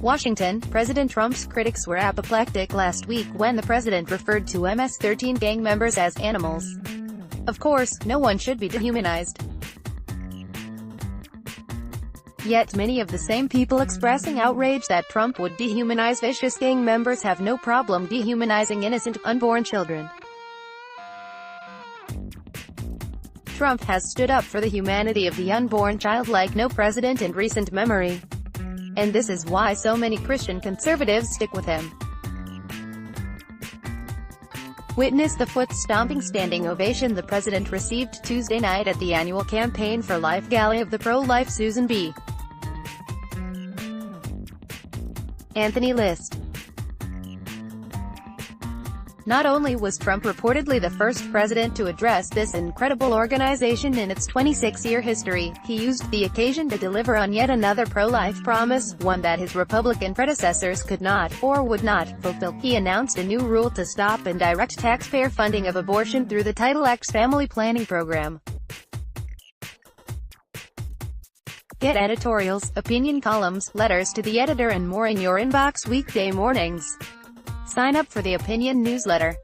Washington, President Trump's critics were apoplectic last week when the president referred to MS-13 gang members as animals. Of course, no one should be dehumanized. Yet many of the same people expressing outrage that Trump would dehumanize vicious gang members have no problem dehumanizing innocent, unborn children. Trump has stood up for the humanity of the unborn child like no president in recent memory. And this is why so many Christian conservatives stick with him. Witness the foot-stomping standing ovation the president received Tuesday night at the annual Campaign for Life Gala of the pro-life Susan B. Anthony List. Not only was Trump reportedly the first president to address this incredible organization in its 26-year history, he used the occasion to deliver on yet another pro-life promise, one that his Republican predecessors could not, or would not, fulfill. He announced a new rule to stop and direct taxpayer funding of abortion through the Title X family planning program. Get editorials, opinion columns, letters to the editor and more in your inbox weekday mornings. Sign up for the Opinion newsletter.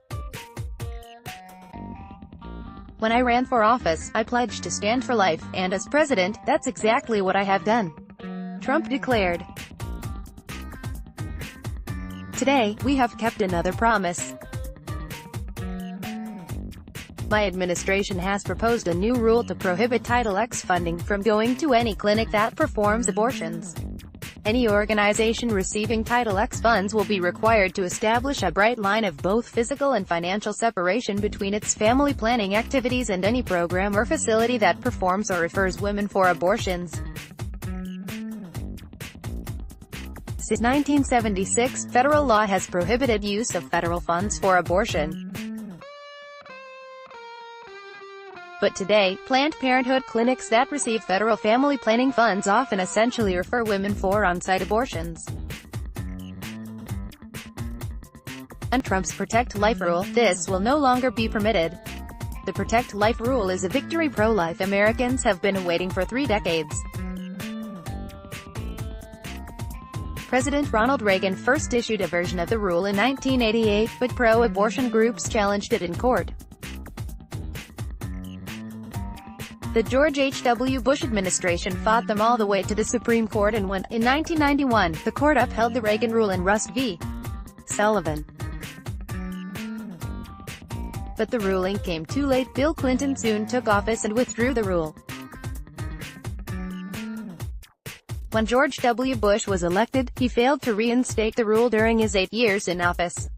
When I ran for office, I pledged to stand for life, and as president, that's exactly what I have done. Trump declared. Today, we have kept another promise. My administration has proposed a new rule to prohibit Title X funding from going to any clinic that performs abortions. Any organization receiving Title X funds will be required to establish a bright line of both physical and financial separation between its family planning activities and any program or facility that performs or refers women for abortions. Since 1976, federal law has prohibited use of federal funds for abortion. But today, Planned Parenthood clinics that receive federal family planning funds often essentially refer women for on-site abortions. Under Trump's Protect Life rule, this will no longer be permitted. The Protect Life rule is a victory pro-life Americans have been awaiting for 3 decades. President Ronald Reagan first issued a version of the rule in 1988, but pro-abortion groups challenged it in court. The George H.W. Bush administration fought them all the way to the Supreme Court, and when, in 1991, the court upheld the Reagan rule in Rust v. Sullivan. But the ruling came too late. Bill Clinton soon took office and withdrew the rule. When George W. Bush was elected, he failed to reinstate the rule during his 8 years in office.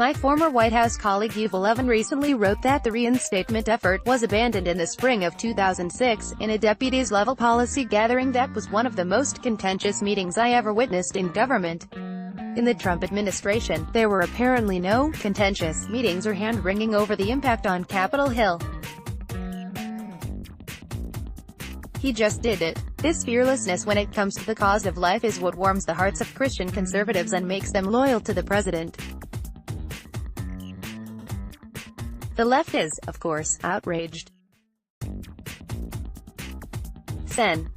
My former White House colleague Hugh Levin recently wrote that the reinstatement effort was abandoned in the spring of 2006, in a deputies-level policy gathering that was one of the most contentious meetings I ever witnessed in government. In the Trump administration, there were apparently no contentious meetings or hand-wringing over the impact on Capitol Hill. He just did it. This fearlessness when it comes to the cause of life is what warms the hearts of Christian conservatives and makes them loyal to the president. The left is, of course, outraged. Sen.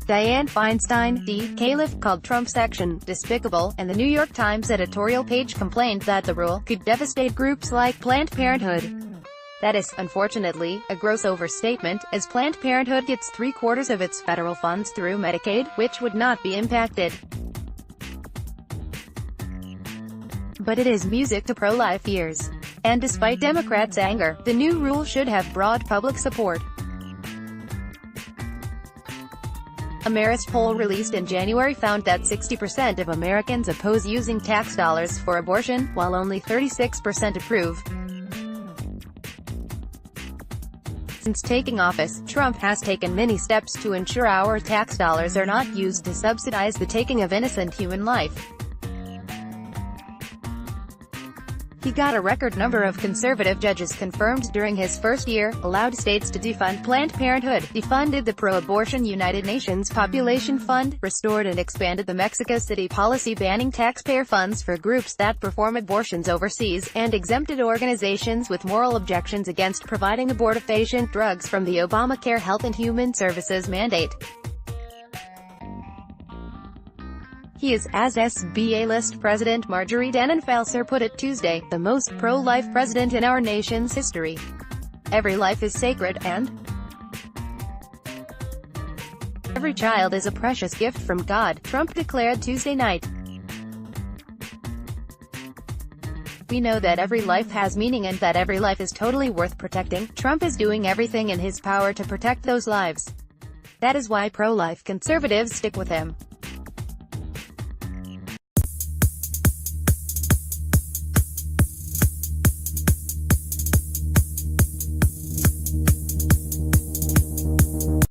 Dianne Feinstein, D. Caliph, called Trump's action despicable, and the New York Times editorial page complained that the rule could devastate groups like Planned Parenthood. That is, unfortunately, a gross overstatement, as Planned Parenthood gets 3/4 of its federal funds through Medicaid, which would not be impacted. But it is music to pro-life ears. And despite Democrats' anger, the new rule should have broad public support. A Marist poll released in January found that 60% of Americans oppose using tax dollars for abortion, while only 36% approve. Since taking office, Trump has taken many steps to ensure our tax dollars are not used to subsidize the taking of innocent human life. He got a record number of conservative judges confirmed during his first year, allowed states to defund Planned Parenthood, defunded the pro-abortion United Nations Population Fund, restored and expanded the Mexico City policy banning taxpayer funds for groups that perform abortions overseas, and exempted organizations with moral objections against providing abortifacient drugs from the Obamacare Health and Human Services mandate. He is, as SBA-list President Marjorie Dannenfelser put it Tuesday, the most pro-life president in our nation's history. Every life is sacred, and every child is a precious gift from God, Trump declared Tuesday night. We know that every life has meaning and that every life is totally worth protecting. Trump is doing everything in his power to protect those lives. That is why pro-life conservatives stick with him.